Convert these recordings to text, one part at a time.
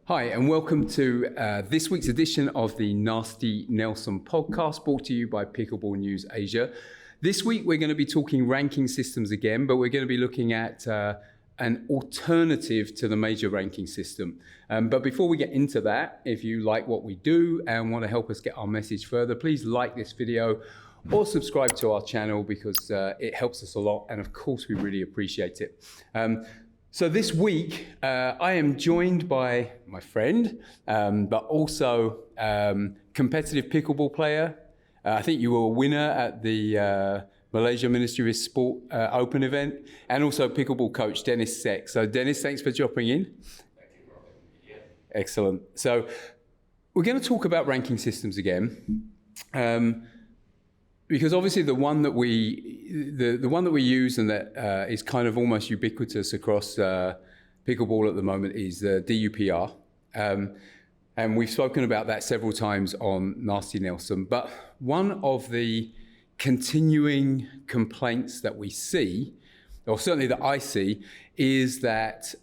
Hi, and welcome to this week's edition of the Nasty Nelson podcast, brought to you by Pickleball News Asia. This week, we're going to be talking ranking systems again, but we're going to be looking at an alternative to the major ranking system. But before we get into that, if you like what we do and want to help us get our message further, please like this video or subscribe to our channel because it helps us a lot. And of course, we really appreciate it. So this week, I am joined by my friend, but also competitive pickleball player. I think you were a winner at the Malaysia Ministry of Sport Open event, and also pickleball coach, Dennis Sek. So Dennis, thanks for dropping in. Thank you for having me here. Excellent. So we're going to talk about ranking systems again. Because obviously the one that we use and that is kind of almost ubiquitous across pickleball at the moment is the DUPR, and we've spoken about that several times on Nasty Nelson. But one of the continuing complaints that we see, or certainly that I see, is that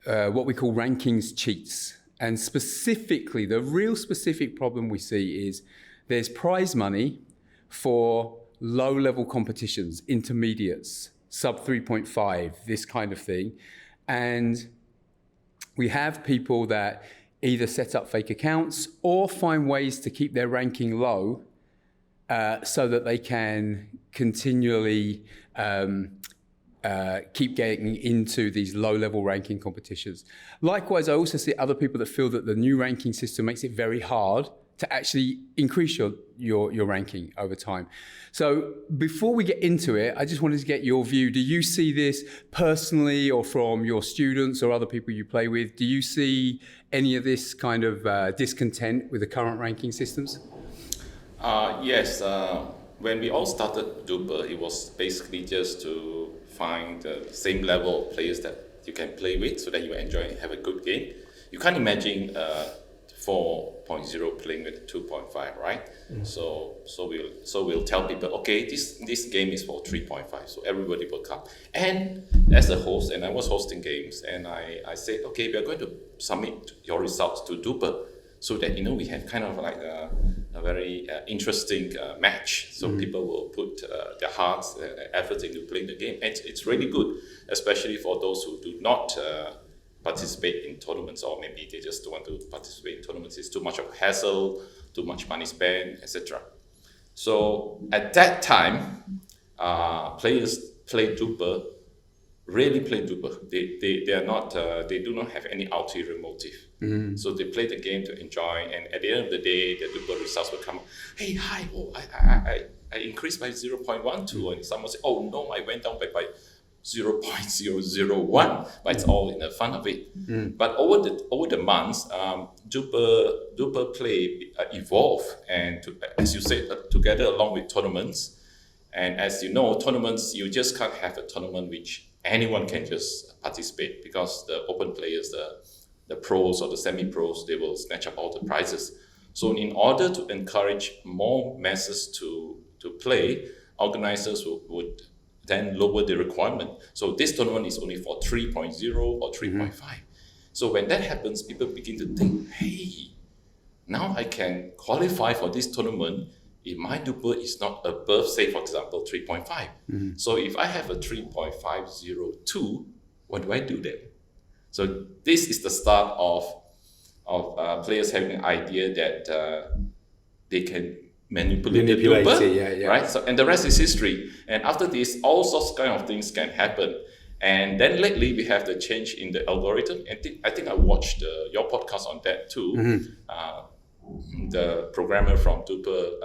what we call rankings cheats, and specifically the real specific problem we see is there's prize money for low-level competitions, intermediates, sub 3.5, this kind of thing. And we have people that either set up fake accounts or find ways to keep their ranking low so that they can continually keep getting into these low-level ranking competitions. Likewise, I also see other people that feel that the new ranking system makes it very hard to actually increase your ranking over time. So before we get into it, I just wanted to get your view. Do you see this personally or from your students or other people you play with? Do you see any of this kind of discontent with the current ranking systems? Yes. When we all started Duper, it was basically just to find the same level of players that you can play with so that you enjoy and have a good game. You can't imagine 4.0 playing with 2.5, right? Mm. So we'll tell people, okay, this game is for 3.5, so everybody will come. And as a host, and I was hosting games, and I said, okay, we are going to submit your results to Duper so that we have kind of like a very interesting match. So people will put their hearts and efforts into playing the game. And it's really good, especially for those who do not participate in tournaments, or maybe they just don't want to participate in tournaments. It's too much of a hassle, too much money spent, etc. So at that time, players play Duper, really play Duper. They are not. They do not have any ulterior motive. Mm-hmm. So they play the game to enjoy, and at the end of the day, the Duper results will come. Hey, hi! Oh, I increased by 0.12, and someone say, oh no, I went down by 0.001, but it's all in the fun of it. Mm. But over the months, Duper play evolve, and as you said, together along with tournaments. And as you know, tournaments, you just can't have a tournament which anyone can just participate, because the open players, the pros or the semi-pros, they will snatch up all the prizes. So in order to encourage more masses to play, organizers would then lower the requirement. So this tournament is only for 3.0 or 3.5. Mm-hmm. So when that happens, people begin to think, hey, now I can qualify for this tournament if my Duper is not above, say, for example, 3.5. Mm-hmm. So if I have a 3.502, what do I do then? So this is the start of players having an idea that they can manipulate the Duper, right? So, and the rest is history. And after this, all sorts of kind of things can happen. And then lately, we have the change in the algorithm. And I think I watched your podcast on that too. Mm-hmm. The programmer from Duper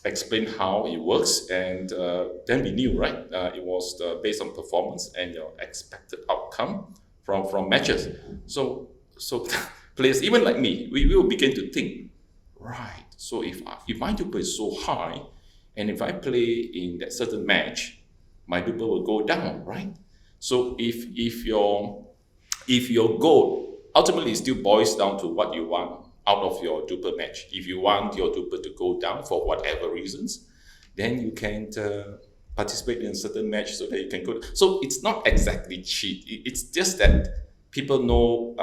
explained how it works, and then we knew, right? It was based on performance and your expected outcome from matches. So players, even like me, we will begin to think, right? So if my Duper is so high, and if I play in that certain match, my Duper will go down, right? So if your goal ultimately still boils down to what you want out of your Duper match. If you want your Duper to go down for whatever reasons, then you can participate in a certain match so that you can go. So it's not exactly cheat. It's just that people know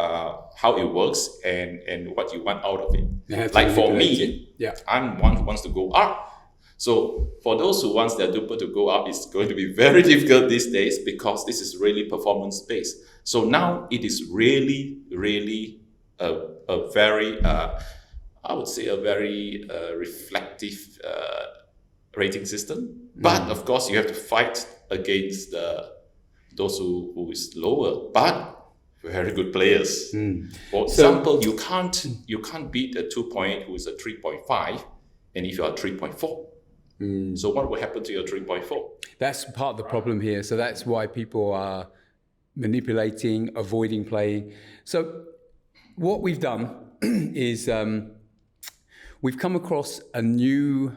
how it works and what you want out of it. Yeah, like for manipulate me, it. Yeah. I'm one who wants to go up. So for those who wants their duper to go up, it's going to be very difficult these days because this is really performance based. So now it is really, really a very, I would say, a very reflective rating system. But of course, you have to fight against those who is lower, but very good players. For example, you can't beat a 2.8 who is a 3.5, and if you are 3.4. So what will happen to your 3.4? That's part of the problem here. So that's why people are manipulating, avoiding playing. So what we've done is we've come across a new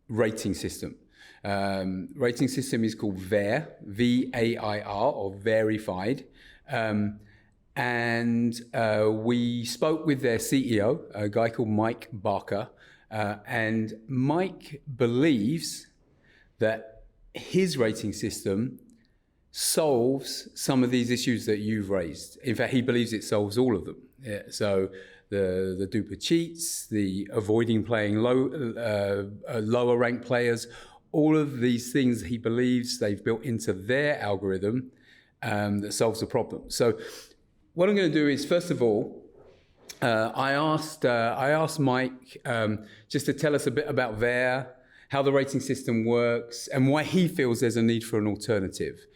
rating system. Rating system is called VAIR, VAIR, or verified. And we spoke with their CEO, a guy called Mike Barker. And Mike believes that his rating system solves some of these issues that you've raised. In fact, he believes it solves all of them. Yeah, so the duper cheats, the avoiding playing lower ranked players, all of these things he believes they've built into their algorithm that solves the problem. So what I'm going to do is, first of all, I asked Mike just to tell us a bit about VAIR, how the rating system works, and why he feels there's a need for an alternative.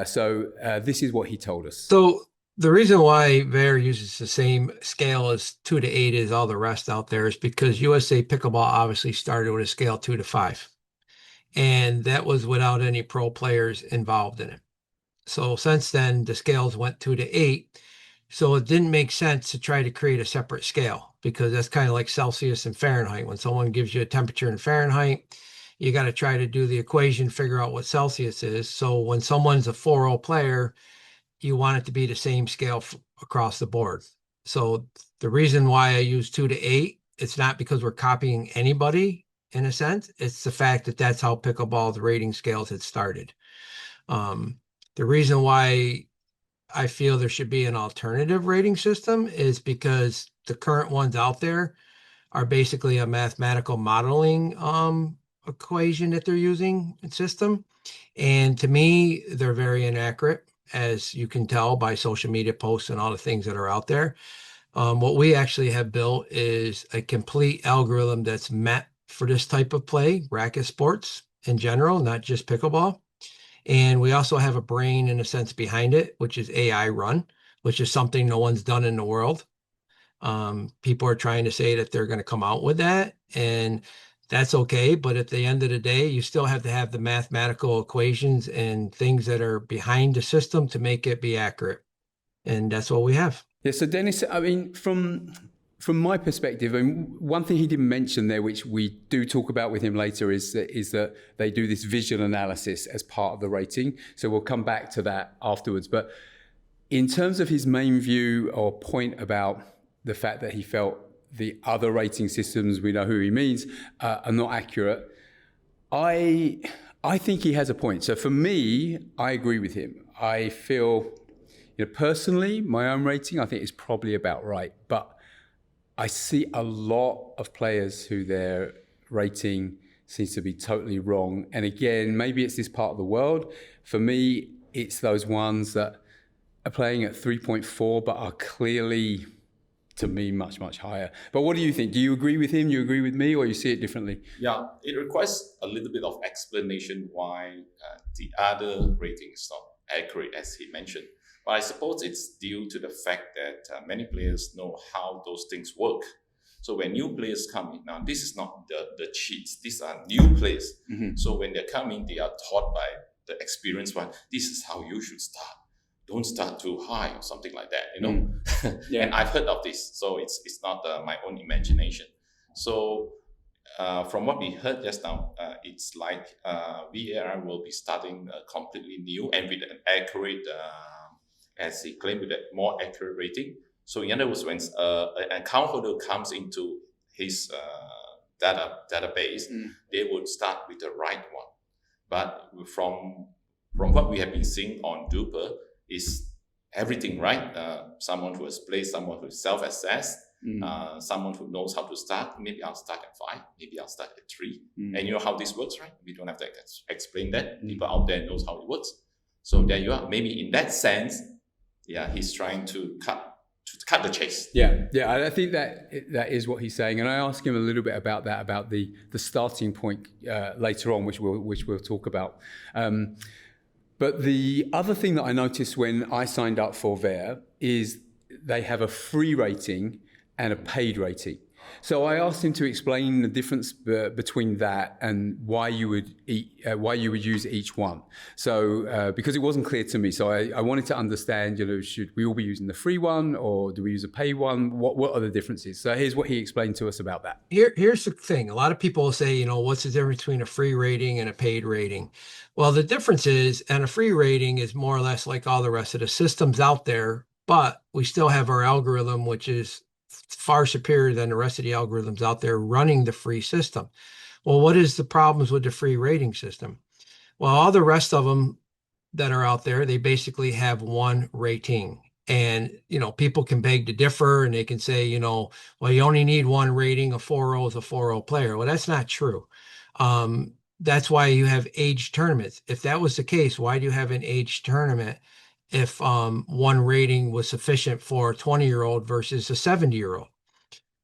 So this is what he told us. So the reason why VAIR uses the same scale as 2 to 8 as all the rest out there is because USA Pickleball obviously started with a scale 2 to 5. And that was without any pro players involved in it. So since then, the scales went 2 to 8. So it didn't make sense to try to create a separate scale because that's kind of like Celsius and Fahrenheit. When someone gives you a temperature in Fahrenheit, you got to try to do the equation, figure out what Celsius is. So when someone's a 4.0 player, you want it to be the same scale across the board. So the reason why I use 2 to 8, it's not because we're copying anybody in a sense. It's the fact that that's how pickleball's rating scales had started. The reason why I feel there should be an alternative rating system is because the current ones out there are basically a mathematical modeling equation that they're using system. And to me, they're very inaccurate, as you can tell by social media posts and all the things that are out there. What we actually have built is a complete algorithm that's meant for this type of play, racket sports in general, not just pickleball. And we also have a brain in a sense behind it, which is AI run, which is something no one's done in the world. People are trying to say that they're going to come out with that, and that's okay. But at the end of the day, you still have to have the mathematical equations and things that are behind the system to make it be accurate. And that's what we have. Yeah, so Dennis, I mean, from my perspective, and one thing he didn't mention there, which we do talk about with him later, is that they do this visual analysis as part of the rating. So we'll come back to that afterwards. But in terms of his main view or point about the fact that he felt the other rating systems, we know who he means, are not accurate, I think he has a point. So for me, I agree with him. I feel, personally, my own rating, I think is probably about right. But I see a lot of players who their rating seems to be totally wrong. And again, maybe it's this part of the world. For me, it's those ones that are playing at 3.4 but are clearly, to me, much, much higher. But what do you think? Do you agree with him? Do you agree with me, or you see it differently? Yeah, it requires a little bit of explanation why the other rating is not accurate, as he mentioned. But I suppose it's due to the fact that many players know how those things work. So when new players come in, now this is not the cheats, these are new players. Mm-hmm. So when they come in, they are taught by the experienced one, this is how you should start. Don't start too high or something like that, Yeah. And I've heard of this, so it's not my own imagination. So from what we heard just now, it's like VAR will be starting completely new and with an accurate as he claimed, with a more accurate rating. So in other words, when an account holder comes into his database, they would start with the right one. But from what we have been seeing on Duper is everything, right? Someone who has played, someone who is self-assessed, someone who knows how to start. Maybe I'll start at 5, maybe I'll start at 3. And you know how this works, right? We don't have to explain that. People out there knows how it works. So there you are. Maybe in that sense, he's trying to cut the chase. Yeah, I think that is what he's saying, and I asked him a little bit about that, about the starting point later on, which we'll talk about. But the other thing that I noticed when I signed up for VAIR is they have a free rating and a paid rating. So I asked him to explain the difference between that and why you would use each one. So because it wasn't clear to me, so I wanted to understand, should we all be using the free one or do we use a paid one? What are the differences? So here's what he explained to us about that. Here's the thing. A lot of people will say, what's the difference between a free rating and a paid rating? Well, the difference is, and a free rating is more or less like all the rest of the systems out there, but we still have our algorithm, which is far superior than the rest of the algorithms out there running the free system. Well, what is the problems with the free rating system? Well, all the rest of them that are out there, they basically have one rating. And, people can beg to differ and they can say, well, you only need one rating. A 4.0 is a 4.0 player. Well, that's not true. That's why you have age tournaments. If that was the case, why do you have an age tournament if one rating was sufficient for a 20-year-old versus a 70-year-old?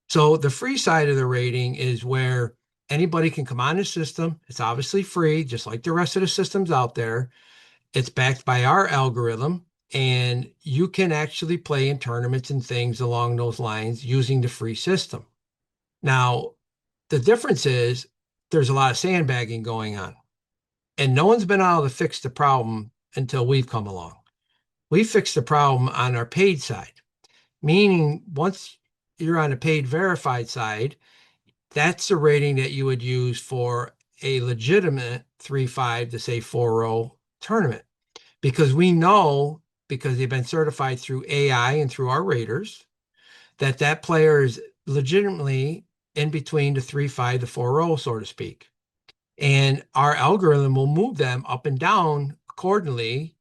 So the free side of the rating is where anybody can come on the system. It's obviously free, just like the rest of the systems out there. It's backed by our algorithm, and you can actually play in tournaments and things along those lines using the free system. Now, the difference is there's a lot of sandbagging going on, and no one's been able to fix the problem until we've come along. We fixed the problem on our paid side, meaning once you're on a paid verified side, that's the rating that you would use for a legitimate 3.5 to say 4.0 tournament. Because we know, because they've been certified through AI and through our raters, that player is legitimately in between the 3.5 to 4.0, so to speak. And our algorithm will move them up and down accordingly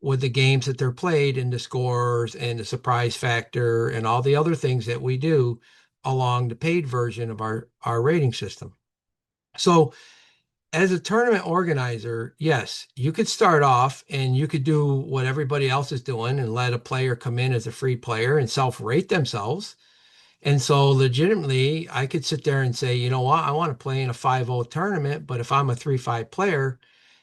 with the games that they're played and the scores and the surprise factor and all the other things that we do along the paid version of our rating system. So as a tournament organizer, yes, you could start off and you could do what everybody else is doing and let a player come in as a free player and self-rate themselves. And so legitimately, I could sit there and say, you know what, I want to play in a 5.0 tournament, but if I'm a 3.5 player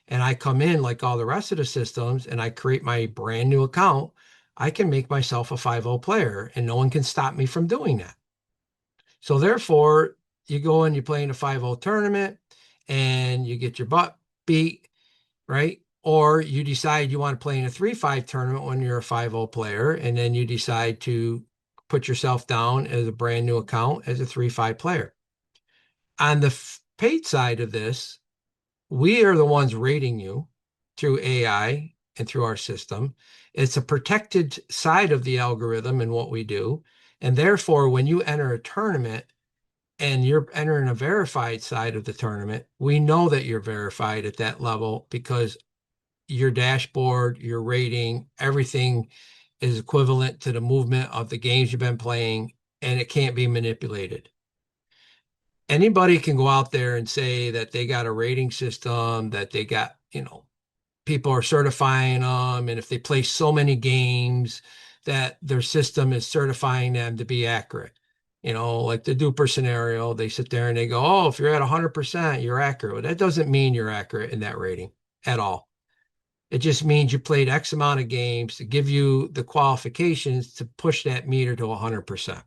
and I come in like all the rest of the systems and I create my brand new account, I can make myself a 5.0 player and no one can stop me from doing that. So therefore, you go and you play in a 5.0 tournament and you get your butt beat, right? Or you decide you want to play in a 3.5 tournament when you're a 5.0 player, and then you decide to put yourself down as a brand new account as a 3.5 player. On the paid side of this, we are the ones rating you through AI and through our system. It's a protected side of the algorithm and what we do. And therefore, when you enter a tournament and you're entering a verified side of the tournament, we know that you're verified at that level because your dashboard, your rating, everything is equivalent to the movement of the games you've been playing, and it can't be manipulated. Anybody can go out there and say that they got a rating system, that they got, people are certifying them, and if they play so many games, that their system is certifying them to be accurate. Like the duper scenario, they sit there and they go, oh, if you're at 100%, you're accurate. Well, that doesn't mean you're accurate in that rating at all. It just means you played X amount of games to give you the qualifications to push that meter to 100%.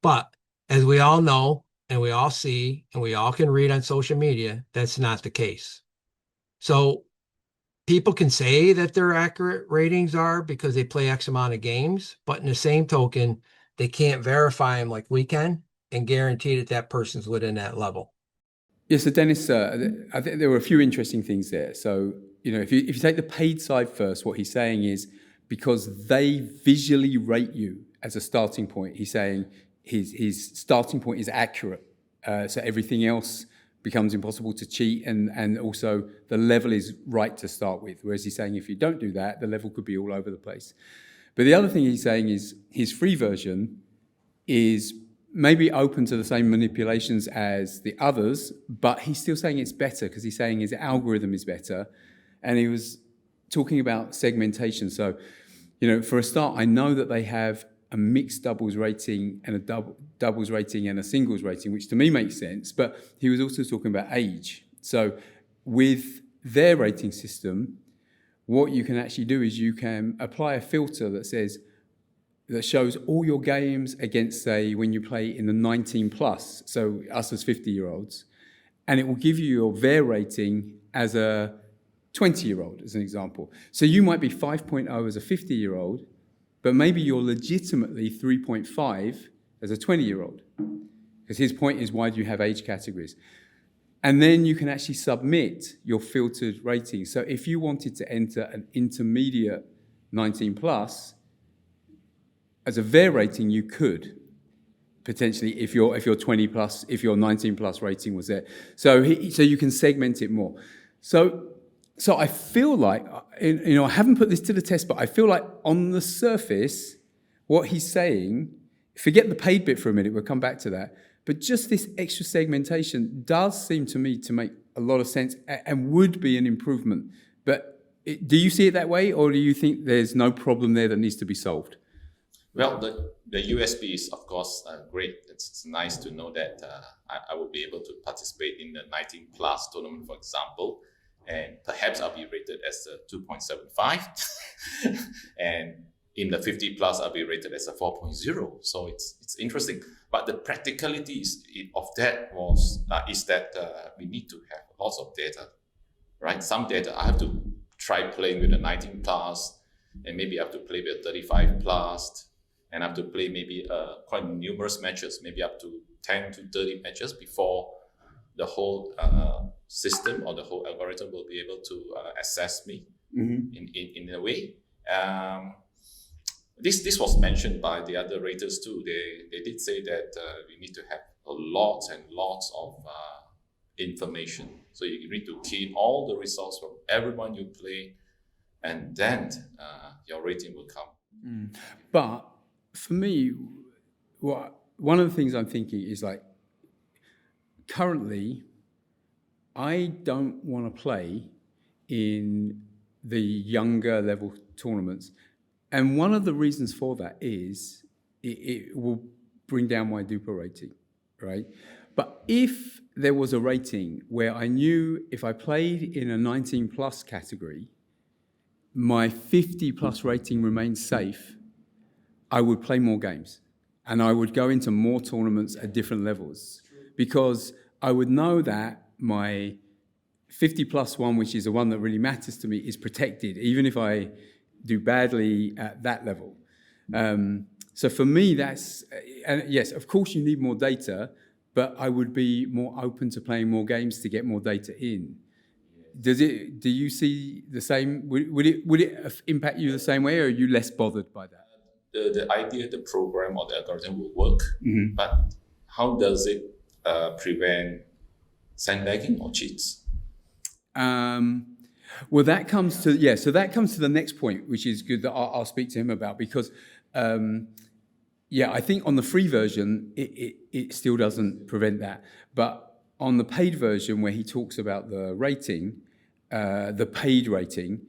But as we all know, and we all see, and we all can read on social media, that's not the case. So people can say that their accurate ratings are because they play X amount of games, but in the same token, they can't verify them like we can and guarantee that that person's within that level. Yes, so Dennis, I think there were a few interesting things there. So, if you take the paid side first, what he's saying is because they visually rate you as a starting point, he's saying his starting point is accurate. So everything else becomes impossible to cheat, and also the level is right to start with. Whereas he's saying if you don't do that, the level could be all over the place. But the other thing he's saying is his free version is maybe open to the same manipulations as the others, but he's still saying it's better because he's saying his algorithm is better. And he was talking about segmentation. So, for a start, I know that they have a mixed doubles rating and a doubles rating and a singles rating, which to me makes sense. But he was also talking about age. So with their rating system, what you can actually do is you can apply a filter that shows all your games against, say, when you play in the 19 plus, so us as 50-year-olds, and it will give you your VAIR rating as a 20-year-old, as an example. So you might be 5.0 as a 50-year-old, but maybe you're legitimately 3.5 as a 20-year-old. Because his point is, why do you have age categories? And then you can actually submit your filtered rating. So if you wanted to enter an intermediate 19 plus, as a VAIR rating, you could potentially, if you're 20 plus, if your 19 plus rating was there. So you can segment it more. So I feel like, I haven't put this to the test, but I feel like on the surface, what he's saying, forget the paid bit for a minute, we'll come back to that, but just this extra segmentation does seem to me to make a lot of sense and would be an improvement. But do you see it that way, or do you think there's no problem there that needs to be solved? Well, the USB is, of course, great. It's nice to know that I will be able to participate in the 19 plus tournament, for example. And perhaps I'll be rated as a 2.75, and in the 50 plus I'll be rated as a 4.0. So it's interesting. But the practicality of that is that we need to have lots of data, right? Some data I have to try playing with a 19 plus, and maybe I have to play with a 35 plus, and I have to play maybe quite numerous matches, maybe up to 10 to 30 matches before the whole system or the whole algorithm will be able to assess me in a way. This was mentioned by the other raters too. They did say that we need to have lots and lots of information. So you need to key in all the results from everyone you play, and then your rating will come. But for me, one of the things I'm thinking is, like, currently, I don't want to play in the younger level tournaments. And one of the reasons for that is it will bring down my Duper rating, right? But if there was a rating where I knew if I played in a 19 plus category, my 50 plus rating remained safe, I would play more games and I would go into more tournaments at different levels, because I would know that my 50 plus one, which is the one that really matters to me, is protected, even if I do badly at that level. So for me, and yes, of course you need more data, but I would be more open to playing more games to get more data in. Do you see the same? Would it impact you the same way, or are you less bothered by that? The idea, the program or the algorithm will work, but how does it prevent sandbagging or cheats? Well, that comes to so that comes to the next point, which is good that I'll speak to him about, because I think on the free version it still doesn't prevent that, but on the paid version where he talks about the rating, the paid rating,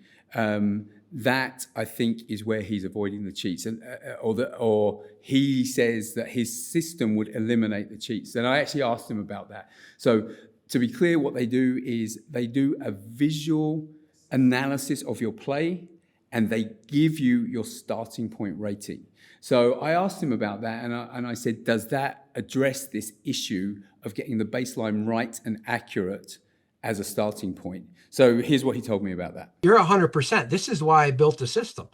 that I think is where he's avoiding the cheats, and or he says that his system would eliminate the cheats. And I actually asked him about that. So to be clear, what they do is they do a visual analysis of your play, and they give you your starting point rating. So I asked him about that, and I said, does that address this issue of getting the baseline right and accurate as a starting point? So here's what he told me about that. You're 100%. This is why I built the system.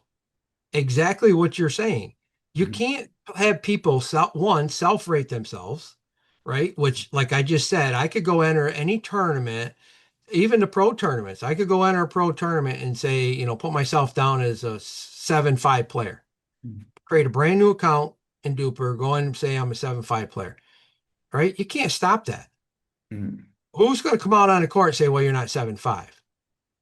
Exactly what you're saying. You can't have people self-rate themselves, right? Which, like I just said, I could go enter any tournament, even the pro tournaments. I could go enter a pro tournament and say, put myself down as a 7.5 player, create a brand new account in Duper, go in and say I'm a 7.5 player, right? You can't stop that. who's going to come out on the court and say, well, you're not 7'5",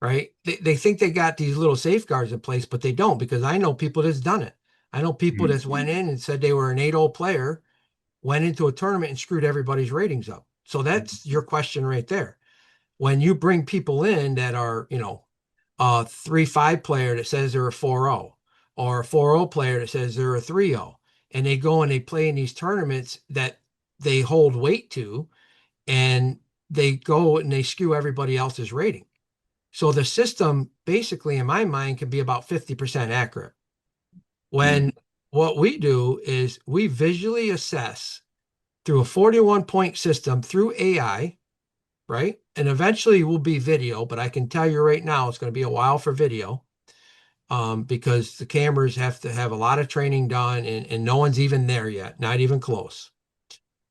right? They think they got these little safeguards in place, but they don't, because I know people that's done it. I know people that's went in and said they were an 8-0 player, went into a tournament and screwed everybody's ratings up. So that's your question right there. When you bring people in that are, a 3-5 player that says they're a 4-0, or a 4-0 player that says they're a 3-0, and they go and they play in these tournaments that they hold weight to, and they go and they skew everybody else's rating. So the system basically, in my mind, can be about 50% accurate. When what we do is we visually assess through a 41-point system through AI, right? And eventually will be video, but I can tell you right now, it's going to be a while for video, because the cameras have to have a lot of training done, and no one's even there yet, not even close.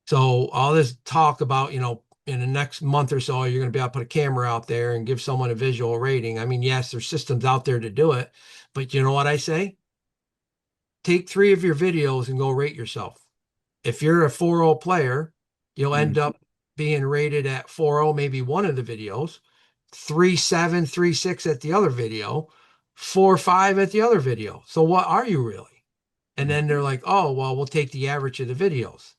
So all this talk about, in the next month or so, you're going to be able to put a camera out there and give someone a visual rating. I mean, yes, there's systems out there to do it, but you know what I say? Take 3 of your videos and go rate yourself. If you're a 4-0 player, you'll end up being rated at 4-0, maybe one of the videos, 3-7, 3-6 at the other video, 4-5 at the other video. So what are you really? And then they're like, oh, well, we'll take the average of the videos.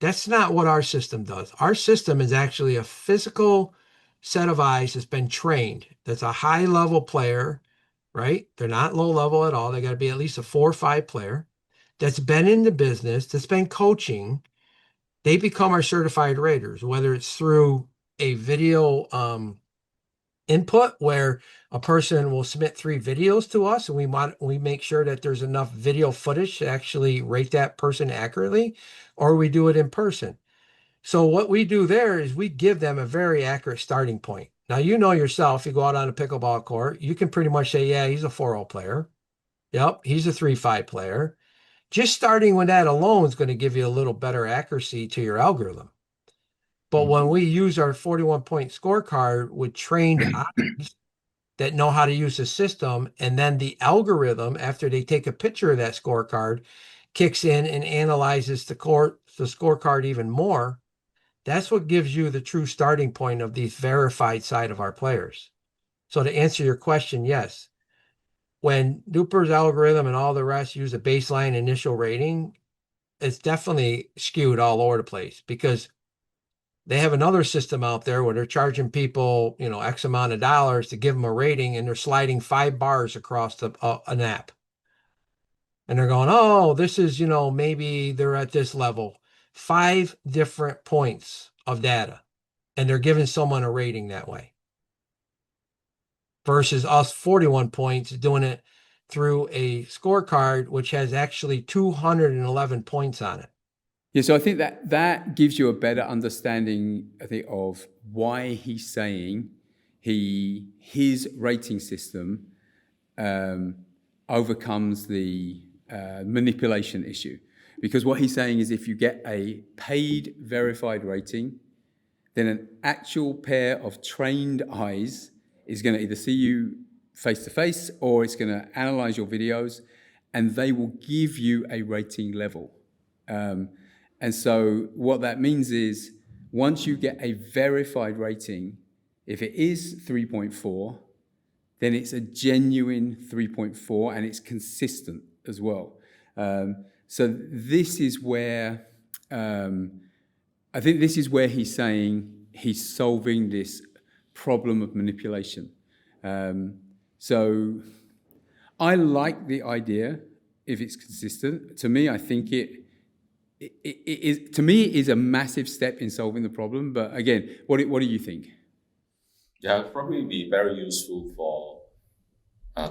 That's not what our system does. Our system is actually a physical set of eyes that's been trained. That's a high level player, right? They're not low level at all. They got to be at least a 4 or 5 player that's been in the business, that's been coaching. They become our certified raters, whether it's through a video input where a person will submit 3 videos to us, and we make sure that there's enough video footage to actually rate that person accurately, or we do it in person. So what we do there is we give them a very accurate starting point. Now, yourself, you go out on a pickleball court, you can pretty much say, yeah, he's a 4-0 player. Yep, he's a 3-5 player. Just starting with that alone is going to give you a little better accuracy to your algorithm. But when we use our 41-point scorecard with trained eyes that know how to use the system, and then the algorithm, after they take a picture of that scorecard, kicks in and analyzes the scorecard even more, that's what gives you the true starting point of the verified side of our players. So to answer your question, yes. When Duper's algorithm and all the rest use a baseline initial rating, it's definitely skewed all over the place, because they have another system out there where they're charging people, X amount of dollars to give them a rating, and they're sliding 5 bars across an app. And they're going, oh, this is, maybe they're at this level. 5 different points of data, and they're giving someone a rating that way. Versus us 41 points doing it through a scorecard, which has actually 211 points on it. Yeah, so I think that gives you a better understanding, I think, of why he's saying his rating system overcomes the manipulation issue. Because what he's saying is, if you get a paid verified rating, then an actual pair of trained eyes is going to either see you face to face, or it's going to analyze your videos, and they will give you a rating level. And so what that means is, once you get a verified rating, if it is 3.4, then it's a genuine 3.4, and it's consistent as well. So this is where, I think this is where he's saying he's solving this problem of manipulation. So I like the idea if it's consistent. To me, I think it is a massive step in solving the problem. But again, what do you think? Yeah, it'll probably be very useful for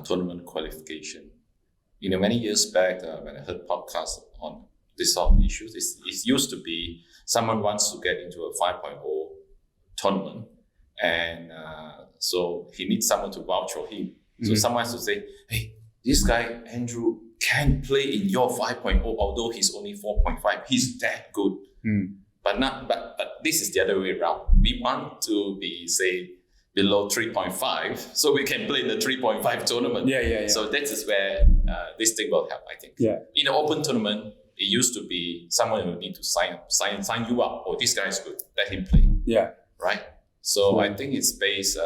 tournament qualification. Many years back, when I heard podcasts on this sort of issues, it used to be someone wants to get into a 5.0 tournament, and so he needs someone to vouch for him. So someone has to say, hey, this guy, Andrew, can play in your 5.0, although he's only 4.5. He's that good. But this is the other way around. We want to be, say, below 3.5, so we can play in the 3.5 tournament. Yeah. So that is where this thing will help, I think. Yeah. In the open tournament, it used to be someone will need to sign you up. Oh, this guy is good. Let him play. Yeah. right? So I think it's based.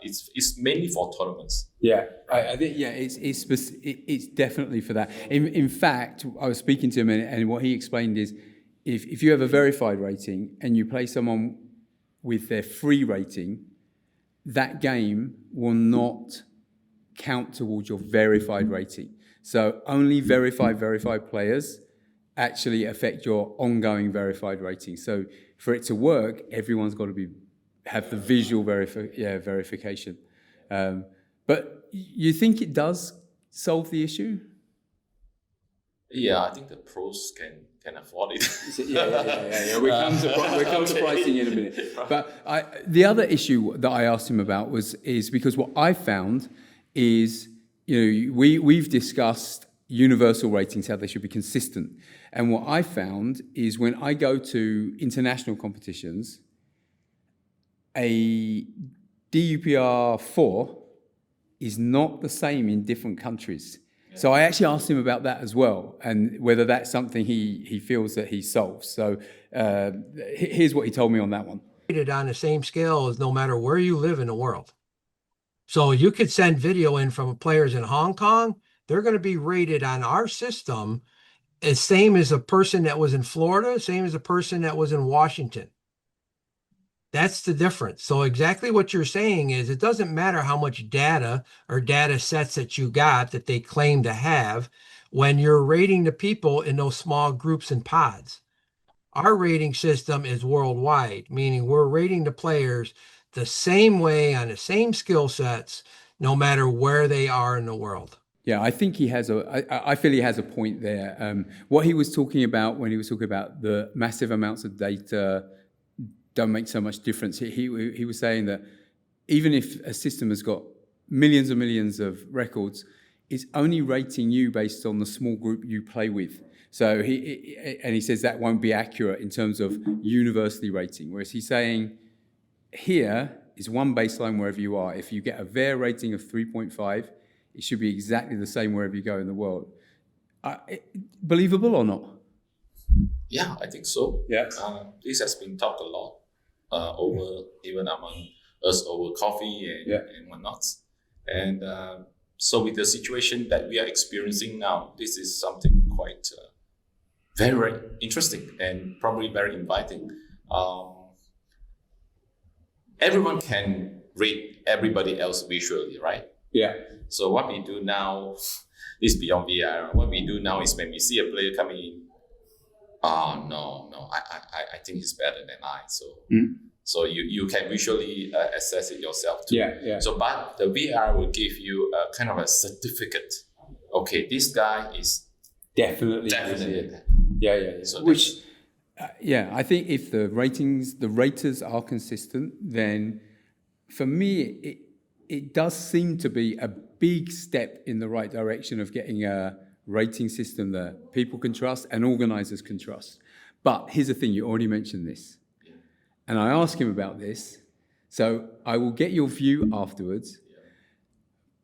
It's mainly for tournaments. Yeah, I think it's definitely for that. In fact, I was speaking to him, and what he explained is, if you have a verified rating and you play someone with their free rating, that game will not count towards your verified rating. So only verified players actually affect your ongoing verified rating. So for it to work, everyone's got to have the visual verification. But you think it does solve the issue? Yeah, I think the pros can afford it. Yeah. We come to pricing in a minute. But the other issue that I asked him about is because what I found is, we've discussed universal ratings, how they should be consistent. And what I found is when I go to international competitions, a DUPR 4 is not the same in different countries. Yeah. So I actually asked him about that as well, and whether that's something he feels that he solves. So here's what he told me on that one. Rated on the same scale as no matter where you live in the world. So you could send video in from players in Hong Kong. They're going to be rated on our system as same as a person that was in Florida, same as a person that was in Washington. That's the difference. So exactly what you're saying is it doesn't matter how much data or data sets that you got that they claim to have when you're rating the people in those small groups and pods. Our rating system is worldwide, meaning we're rating the players the same way on the same skill sets, no matter where they are in the world. Yeah, I think I feel he has a point there. What he was talking about when he was talking about the massive amounts of data don't make so much difference. He was saying that even if a system has got millions and millions of records, it's only rating you based on the small group you play with. So he says that won't be accurate in terms of universally rating. Whereas he's saying here is one baseline wherever you are. If you get a VAIR rating of 3.5, it should be exactly the same wherever you go in the world. Believable or not? Yeah, I think so. Yeah. This has been talked a lot over even among us over coffee and whatnot. And so with the situation that we are experiencing now, this is something quite very interesting and probably very inviting. Everyone can read everybody else visually, right? Yeah. So what we do now is beyond VAIR. What we do now is when we see a player coming in, no, I think he's better than I. So you can visually assess it yourself too. Yeah. So but the VAIR will give you a kind of a certificate. Okay, this guy is definitely. Yeah. So which, I think if the raters are consistent, then for me it does seem to be a big step in the right direction of getting a rating system that people can trust and organisers can trust. But here's the thing, you already mentioned this. And I asked him about this, so I will get your view afterwards.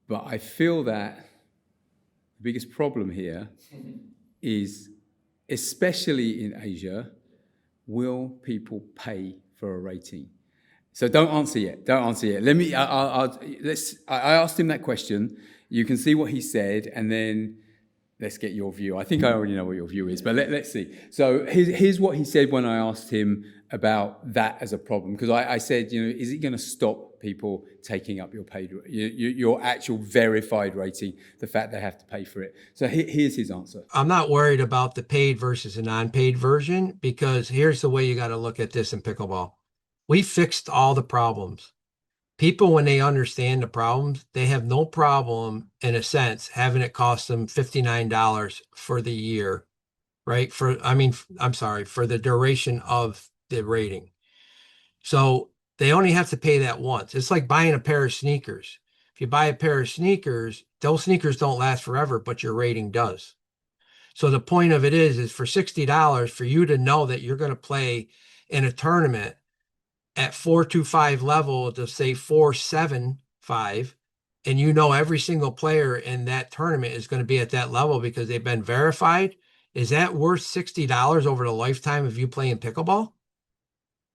But I feel that the biggest problem here is, especially in Asia, will people pay for a rating? So don't answer yet. I asked him that question. You can see what he said, and then let's get your view. I think I already know what your view is, but let's see. So here's what he said when I asked him about that as a problem. Because I said, is it going to stop people taking up your paid, your actual verified rating, the fact they have to pay for it? So here's his answer. I'm not worried about the paid versus a non-paid version, because here's the way you got to look at this in pickleball. We fixed all the problems. People, when they understand the problems, they have no problem, in a sense, having it cost them $59 for the year, right? For the duration of the rating. So they only have to pay that once. It's like buying a pair of sneakers. If you buy a pair of sneakers, those sneakers don't last forever, but your rating does. So the point of it is for $60 for you to know that you're going to play in a tournament at 425 level to say 475, and every single player in that tournament is going to be at that level because they've been verified. Is that worth $60 over the lifetime of you playing pickleball?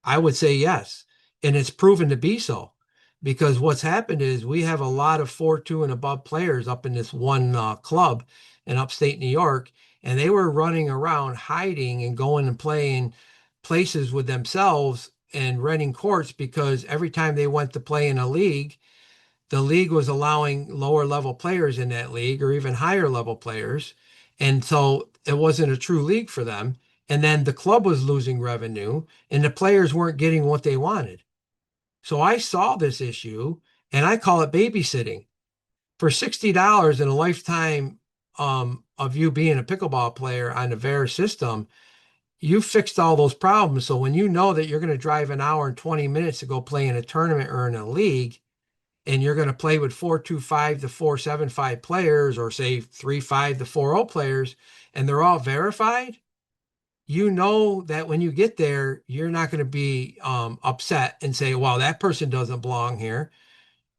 I would say yes. And it's proven to be so, because what's happened is we have a lot of 4-2 and above players up in this one club in upstate New York, and they were running around hiding and going and playing places with themselves and renting courts, because every time they went to play in a league, the league was allowing lower level players in that league or even higher level players. And so it wasn't a true league for them. And then the club was losing revenue and the players weren't getting what they wanted. So I saw this issue, and I call it babysitting. For $60 in a lifetime of you being a pickleball player on the VAIR system, you fixed all those problems. So when you know that you're going to drive an hour and 20 minutes to go play in a tournament or in a league, and you're going to play with 4-2-5 to 4-7-5 players, or say 3-5 to 4-0 players, and they're all verified, you know that when you get there, you're not going to be upset and say, well, that person doesn't belong here,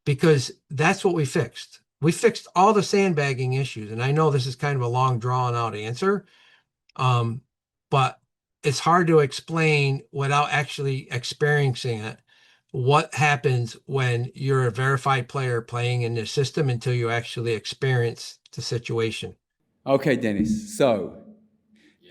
because that's what we fixed. We fixed all the sandbagging issues. And I know this is kind of a long drawn out answer, but it's hard to explain without actually experiencing it, what happens when you're a verified player playing in this system, until you actually experience the situation. Okay, Dennis. So,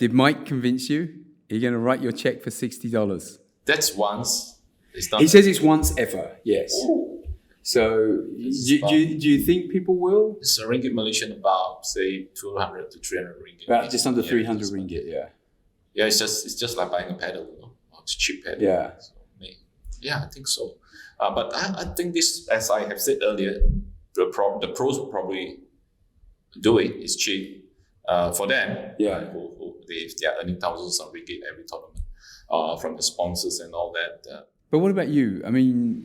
did Mike convince you? Are you going to write your check for $60? That's once. It's not. He says it's once ever. Yes. Ooh. So, do you think people will? It's a ringgit Malaysian, about say 200 to 300 ringgit. About just under 300 ringgit. Yeah. Yeah, it's just like buying a pedal, you know? It's a cheap pedal. Yeah. So, yeah, I think so. But I think this, as I have said earlier, the pros will probably do it. It's cheap for them. Yeah. They are earning thousands of ringgit every tournament from the sponsors and all that. But what about you? I mean,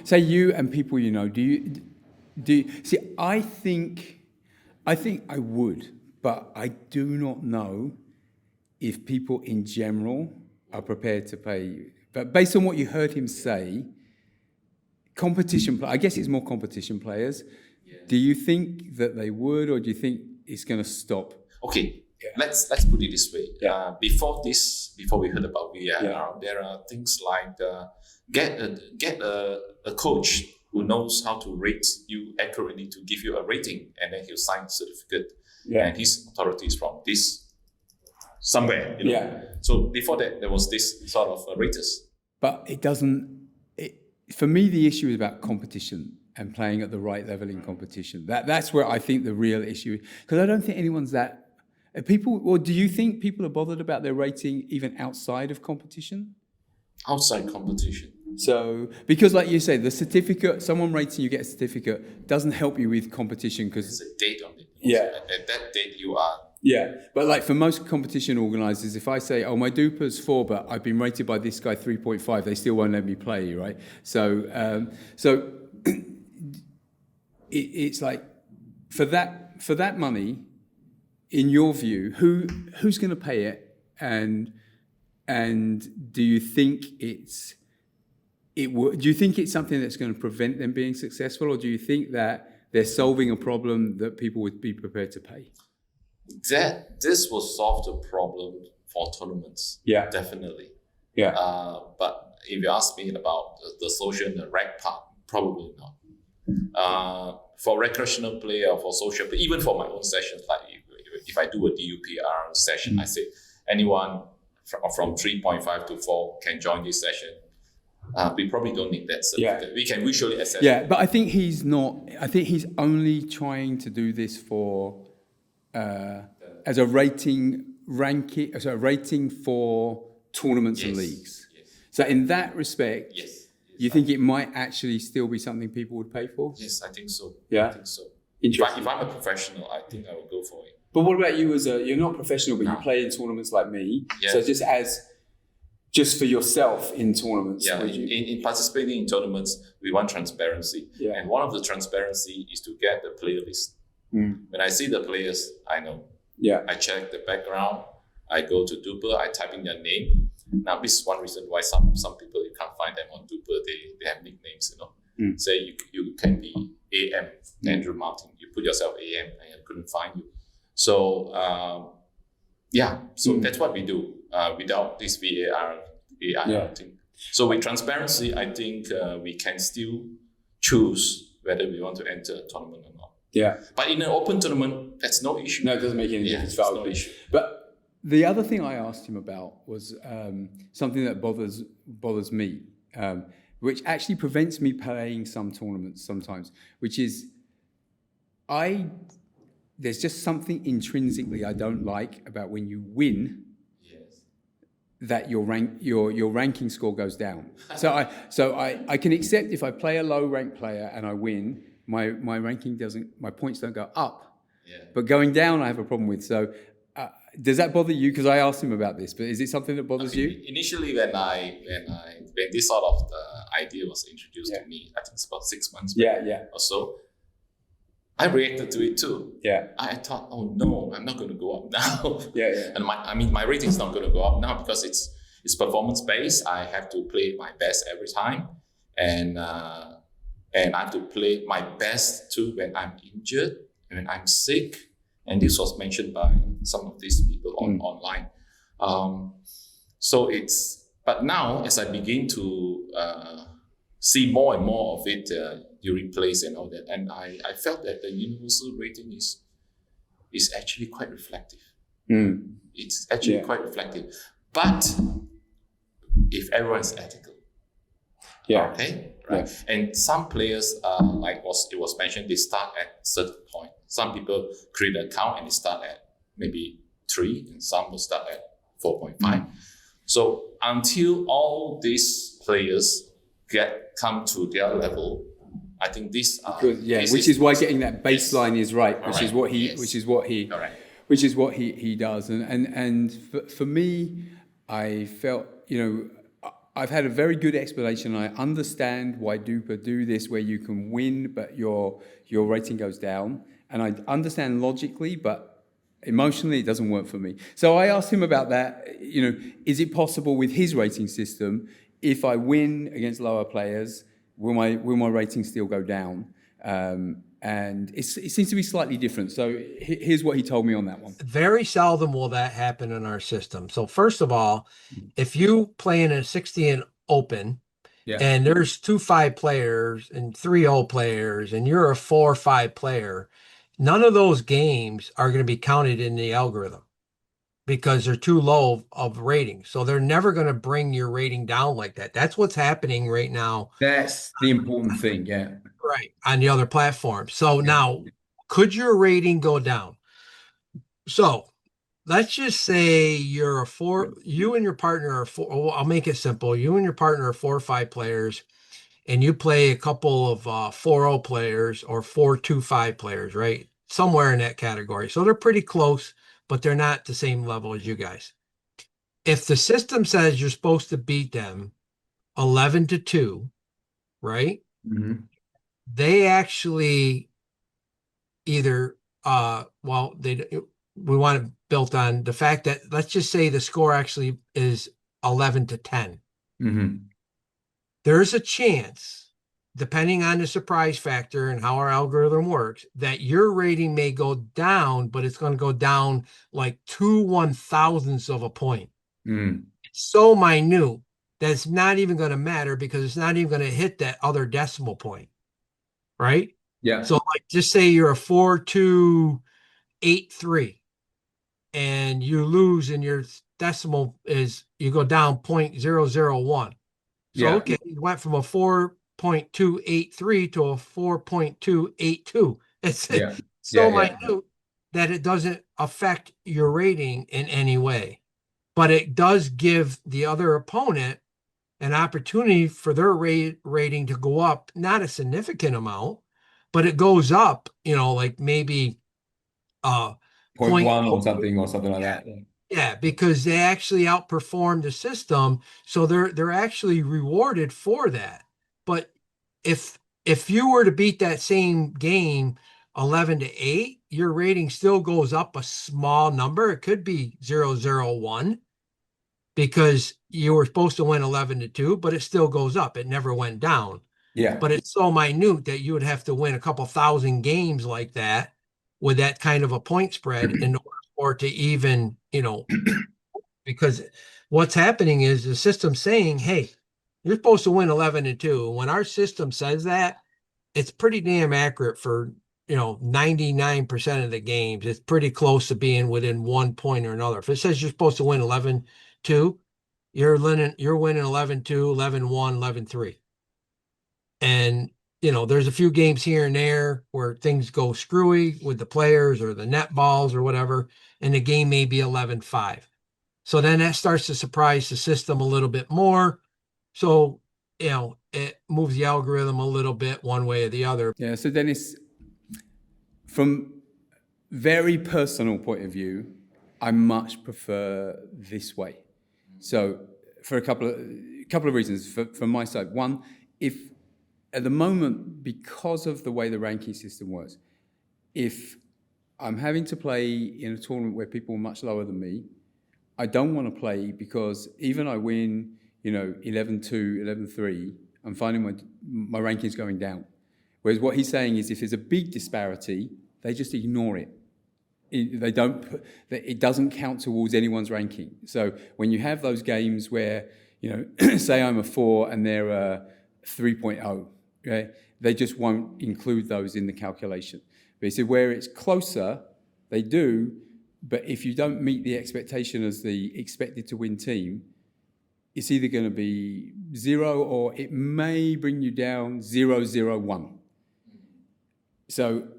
say you and people you know. Do you see? I think I would, but I do not know if people in general are prepared to pay. But based on what you heard him say, I guess it's more competition players. Yeah. Do you think that they would, or do you think it's going to stop? Okay, let's put it this way. Yeah. Before we heard about VAIR, there are things like get a coach who knows how to rate you accurately to give you a rating, and then he'll sign a certificate, and his authority is from this somewhere, you know. Yeah. So before that, there was this sort of raters. But it doesn't. For me, the issue is about competition and playing at the right level in competition. That's where I think the real issue is, because I don't think anyone's that. People, or do you think people are bothered about their rating even outside of competition? Outside competition. So, because like you say, the certificate, someone rating you get a certificate, doesn't help you with competition because there's a date on it. Yeah. At that date, you are. Yeah, but like for most competition organisers, if I say, oh, my Duper's 4, but I've been rated by this guy 3.5, they still won't let me play, right? So it's like, for that money, in your view, who's going to pay it, and do you think it's something that's going to prevent them being successful, or do you think that they're solving a problem that people would be prepared to pay? This will solve the problem for tournaments. Yeah, definitely. Yeah. But if you ask me about the social and the rec part, probably not. For recreational play or for social play, even for my own sessions, like if I do a DUPR session, I say anyone from 3.5 to 4 can join this session. We probably don't need that certificate. Yeah. We can visually assess. Yeah, but I think he's not. I think he's only trying to do this for. As a rating for tournaments and leagues. Yes. So in that respect, you think it might actually still be something people would pay for? Yes, I think so. Yeah? I think so. If I'm a professional, I think I would go for it. But what about you you're not professional, but you play in tournaments like me. Yeah. So just for yourself in tournaments. Yeah, in participating in tournaments, we want transparency. Yeah. And one of the transparency is to get the player list. Mm. When I see the players, I know. Yeah. I check the background. I go to Duper. I type in their name. Now, this is one reason why some people, you can't find them on Duper. They have nicknames, you know. Mm. Say you can be AM, Andrew Martin. You put yourself AM and I couldn't find you. So, that's what we do. Without this VAIR thing. So with transparency, I think we can still choose whether we want to enter a tournament or not. Yeah. But in an open tournament, that's no issue. No, it doesn't make any difference. It's no issue. But the other thing I asked him about was something that bothers me, which actually prevents me playing some tournaments sometimes, which is there's just something intrinsically I don't like about when you win. That your ranking score goes down. So I can accept if I play a low ranked player and I win, my points don't go up. Yeah. But going down, I have a problem with. So does that bother you? Because I asked him about this, but is it something that bothers you? Initially, when this sort of idea was introduced to me, I think it's about 6 months or so, I reacted to it too. Yeah. I thought, oh no, I'm not going to go up now. Yeah. And my rating's not going to go up now because it's performance based. I have to play my best every time, and I have to play my best too when I'm injured, when I'm sick. And this was mentioned by some of these people online. But now as I begin to see more and more of it during plays and all that, and I felt that the universal rating is actually quite reflective. It's actually quite reflective. But if everyone's ethical. Okay? Right. Yeah. And some players, like it was mentioned, they start at certain point. Some people create an account and they start at maybe 3, and some will start at 4.5. So until all these players come to their level, I think which is why getting that baseline is right, which is what he does. And for me, I felt, I've had a very good explanation. I understand why Duper do this, where you can win, but your rating goes down. And I understand logically, but emotionally, it doesn't work for me. So I asked him about that. Is it possible with his rating system, if I win against lower players, will my rating still go down? And it seems to be slightly different. So here's what he told me on that one. Very seldom will that happen in our system. So first of all, if you play in a 60 and open, and there's 2-5 players and 3-0 players, and you're a 4-5 player, none of those games are going to be counted in the algorithm because they're too low of rating. So they're never going to bring your rating down like that. That's what's happening right now. That's the important thing, yeah. Right, on the other platforms. So now, could your rating go down? So let's just say you and your partner are 4. Oh, I'll make it simple. You and your partner are 4 or 5 players, and you play a couple of 4-0 players or 4-2-5 players, right? Somewhere in that category. So they're pretty close, but they're not the same level as you guys. If the system says you're supposed to beat them 11-2, right? Mm-hmm. They actually either we want it built on the fact that, let's just say the score actually is 11-10. Mm-hmm. There's a chance, depending on the surprise factor and how our algorithm works, that your rating may go down, but it's going to go down like 2 1,000ths of a point. It's so minute that it's not even going to matter because it's not even going to hit that other decimal point. Right? Yeah. So like just say you're a 4.283 and you lose and your decimal is, you go down 0.001. So okay, you went from a 4.283 to a 4.282. It's so minute that it doesn't affect your rating in any way. But it does give the other opponent an opportunity for their rating to go up, not a significant amount, but it goes up, like maybe 0.1 or something like that. Yeah, because they actually outperformed the system, so they're actually rewarded for that. But if you were to beat that same game 11-8, your rating still goes up a small number. It could be 0.001. Because you were supposed to win 11-2, but it still goes up. It never went down. Yeah. But it's so minute that you would have to win a couple thousand games like that with that kind of a point spread in order for it to even, because what's happening is the system saying, hey, You're supposed to win 11-2. When our system says that, it's pretty damn accurate for 99% of the games. It's pretty close to being within 1 point or another. If it says you're supposed to win 11-2, you're winning 11-2, 11-1, 11-3. And there's a few games here and there where things go screwy with the players or the net balls or whatever, and the game may be 11-5. So then that starts to surprise the system a little bit more. So, it moves the algorithm a little bit one way or the other. Yeah. So Dennis, from very personal point of view, I much prefer this way. So for a couple of reasons from my side. One, if at the moment, because of the way the ranking system works, if I'm having to play in a tournament where people are much lower than me, I don't want to play because even I win, 11-2, 11-3, I'm finding my rankings going down. Whereas what he's saying is if there's a big disparity, they just ignore it. It doesn't count towards anyone's ranking. So when you have those games where, say I'm a 4 and they're a 3.0, okay, they just won't include those in the calculation. But he said where it's closer, they do, but if you don't meet the expectation as the expected to win team, it's either going to be 0 or it may bring you down 0-0-1. So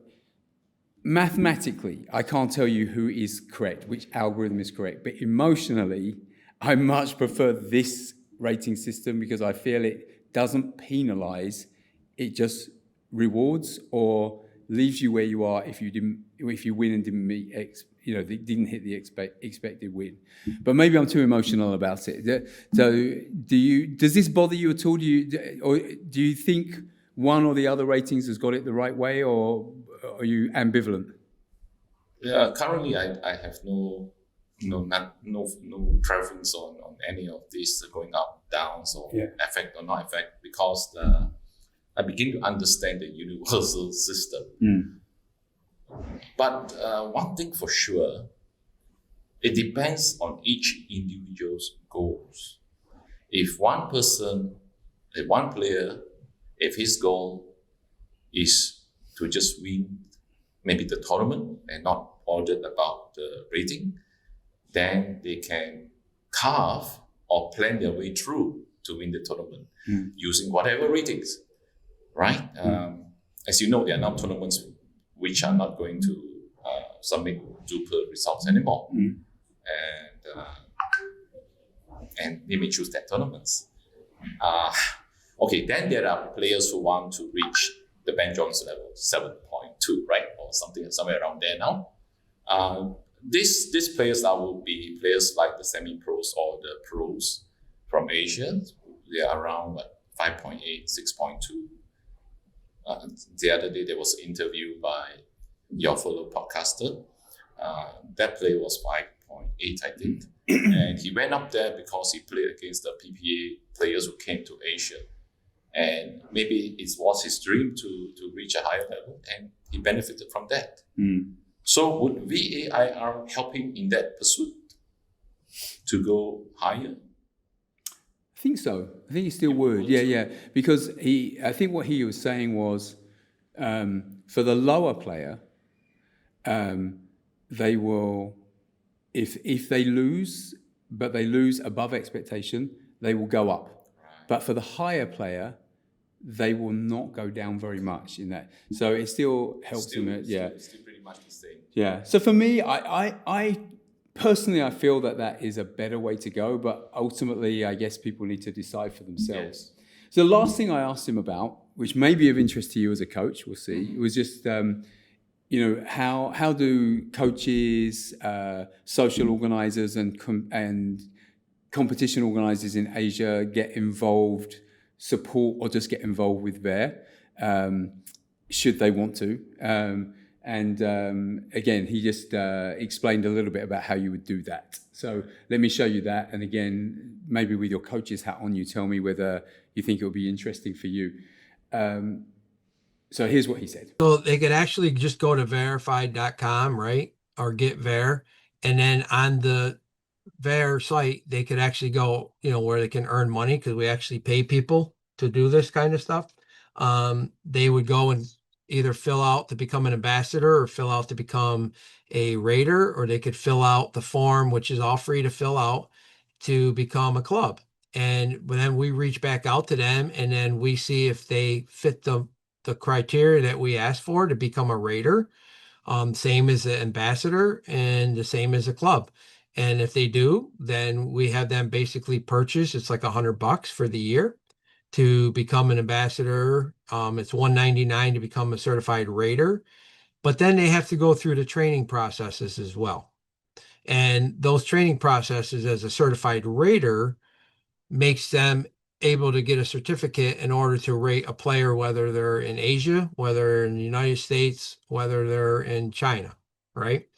mathematically, I can't tell you who is correct, which algorithm is correct, but emotionally, I much prefer this rating system because I feel it doesn't penalize, it just rewards or leaves you where you are if you win and didn't meet didn't hit the expected win. But maybe I'm too emotional about it. So does this bother you at all? Do you think one or the other ratings has got it the right way, or are you ambivalent? Yeah, currently I have no preference on any of these going up, down, so effect or not effect, because I begin to understand the universal system. But one thing for sure, it depends on each individual's goals. If one player, if his goal is to just win maybe the tournament and not bothered about the rating, then they can carve or plan their way through to win the tournament using whatever ratings, right? As you know, there are now tournaments which are not going to submit duper results anymore. And they may choose their tournaments. Okay, then there are players who want to reach the Ben Johnson level, 7.2, right? Or somewhere around there now. These players now will be players like the semi-pros or the pros from Asia. They are around 5.8, 6.2. The other day, there was an interview by your fellow podcaster. That player was 5.8, I think. And he went up there because he played against the PPA players who came to Asia. And maybe it was his dream to reach a higher level, and he benefited from that. So would VAIR help him in that pursuit to go higher? I think so. I think he still would. Yeah. Because I think what he was saying was, for the lower player, they will, if they lose, but they lose above expectation, they will go up. Right. But for the higher player, they will not go down very much in that. So it still helps him. It's still pretty much the same. Yeah. So for me, I personally, I feel that is a better way to go, but ultimately, I guess people need to decide for themselves. Yes. So the last thing I asked him about, which may be of interest to you as a coach, we'll see, it was just, how do coaches, social organisers and competition organisers in Asia get involved, support, or just get involved with VAIR, should they want to? Again, he just explained a little bit about how you would do that. So let me show you that. And again, maybe with your coach's hat on, you tell me whether you think it will be interesting for you. So here's what he said. So they could actually just go to verified.com, right? Or get VAIR. And then on the VAIR site, they could actually go, where they can earn money because we actually pay people to do this kind of stuff. They would go and either fill out to become an ambassador or fill out to become a raider, or they could fill out the form, which is all free to fill out, to become a club. And then we reach back out to them, and then we see if they fit the criteria that we asked for to become a raider. Same as the ambassador and the same as a club. And if they do, then we have them basically purchase. It's like $100 for the year to become an ambassador. It's $199 to become a certified raider, but then they have to go through the training processes as well. And those training processes as a certified raider makes them able to get a certificate in order to rate a player, whether they're in Asia, whether in the United States, whether they're in China, right?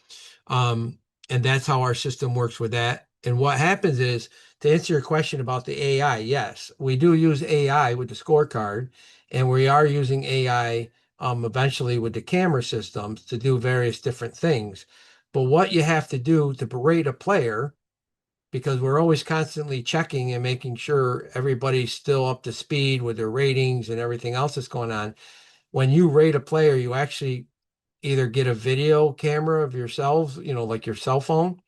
And that's how our system works with that. And what happens is, to answer your question about the AI, yes, we do use AI with the scorecard, and we are using AI eventually with the camera systems to do various different things. But what you have to do to rate a player, because we're always constantly checking and making sure everybody's still up to speed with their ratings and everything else that's going on. When you rate a player, you actually either get a video camera of yourselves, like your cell phone,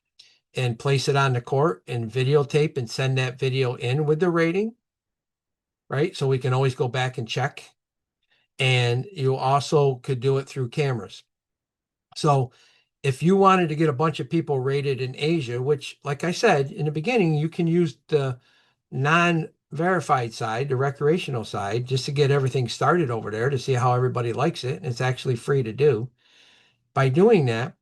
and place it on the court and videotape and send that video in with the rating, right? So we can always go back and check. And you also could do it through cameras. So if you wanted to get a bunch of people rated in Asia, which, like I said in the beginning, you can use the non-verified side, the recreational side, just to get everything started over there to see how everybody likes it. And it's actually free to do. By doing that,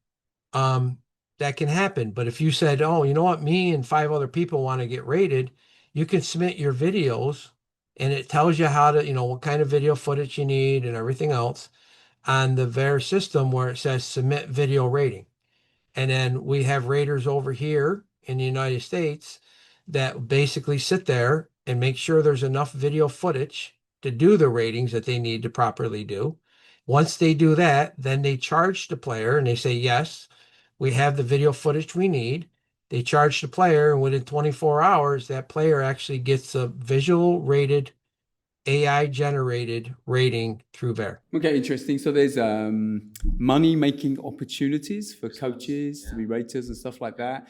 that can happen. But if you said, oh, you know what, me and 5 other people want to get rated, you can submit your videos, and it tells you how to, what kind of video footage you need and everything else on the VAIR system, where it says submit video rating. And then we have raters over here in the United States that basically sit there and make sure there's enough video footage to do the ratings that they need to properly do. Once they do that, then they charge the player and they say, yes, we have the video footage we need. They charge the player, and within 24 hours, that player actually gets a visual rated, AI generated rating through VAIR. Okay, interesting. So there's money making opportunities for coaches to be raters and stuff like that.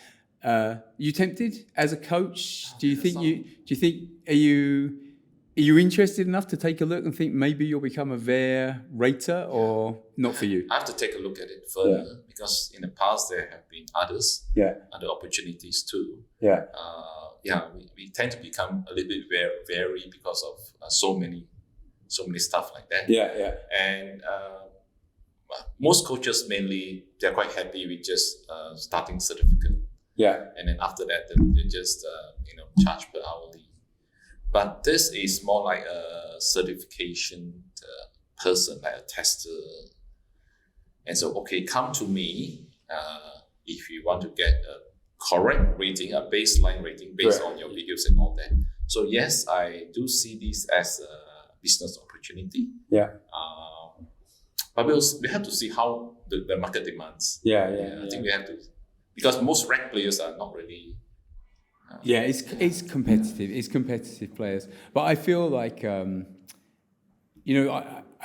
You tempted as a coach? Are you interested enough to take a look and think maybe you'll become a VAIR rater, or not for you? I have to take a look at it further, because in the past there have been other opportunities too. We tend to become a little bit wary because of so many stuff like that. And most coaches, mainly, they're quite happy with just starting certificate. And then after that, they just charge per hourly. But this is more like a certification person, like a tester. And so, okay, come to me if you want to get a correct rating, a baseline rating based on your videos and all that. So yes, I do see this as a business opportunity. But we have to see how the market demands. I think we have to, because most ranked players are not really. It's competitive. It's competitive players. But I feel like, I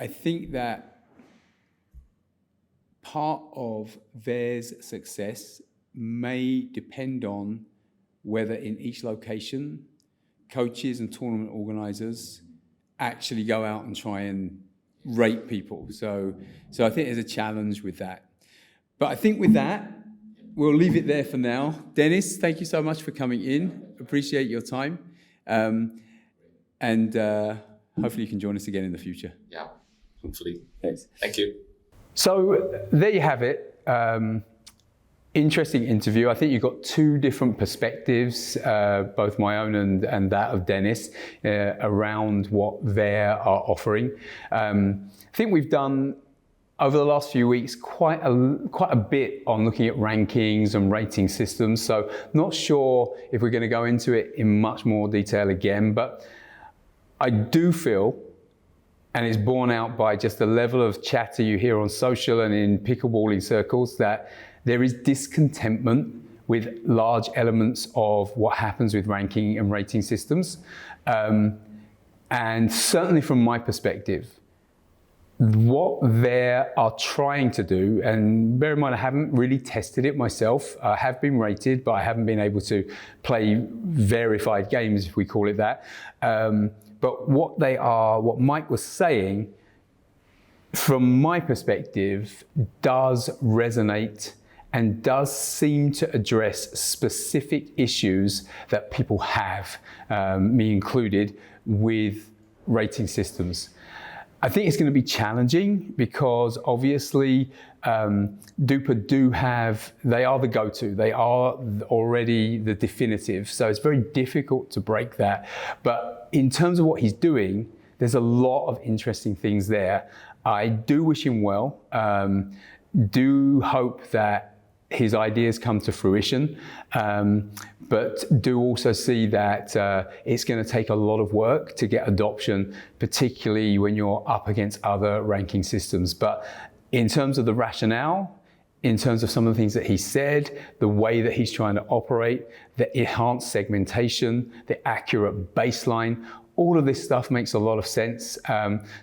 think that part of VAIR's success may depend on whether in each location, coaches and tournament organisers actually go out and try and rate people. So I think there's a challenge with that. But I think with that, we'll leave it there for now. Dennis, thank you so much for coming in. Appreciate your time. And hopefully you can join us again in the future. Yeah, hopefully. Thanks. Thank you. So there you have it. Interesting interview. I think you've got 2 different perspectives, both my own and that of Dennis, around what VAIR are offering. I think we've done, over the last few weeks, quite a bit on looking at rankings and rating systems. So not sure if we're going to go into it in much more detail again, but I do feel, and it's borne out by just the level of chatter you hear on social and in pickleballing circles, that there is discontentment with large elements of what happens with ranking and rating systems. And certainly from my perspective, what they are trying to do, and bear in mind I haven't really tested it myself, I have been rated, but I haven't been able to play verified games, if we call it that. But what Mike was saying, from my perspective, does resonate and does seem to address specific issues that people have, me included, with rating systems. I think it's going to be challenging because obviously Duper they are the go-to. They are already the definitive. So it's very difficult to break that. But in terms of what he's doing, there's a lot of interesting things there. I do wish him well. Do hope that his ideas come to fruition, but do also see that it's going to take a lot of work to get adoption, particularly when you're up against other ranking systems. But in terms of the rationale, in terms of some of the things that he said, the way that he's trying to operate, the enhanced segmentation, the accurate baseline, all of this stuff makes a lot of sense.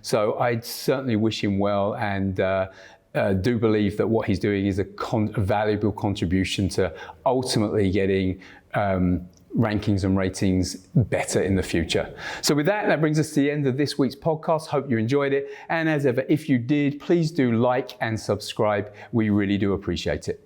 So I'd certainly wish him well, and do believe that what he's doing is a valuable contribution to ultimately getting rankings and ratings better in the future. So with that brings us to the end of this week's podcast. Hope you enjoyed it. And as ever, if you did, please do like and subscribe. We really do appreciate it.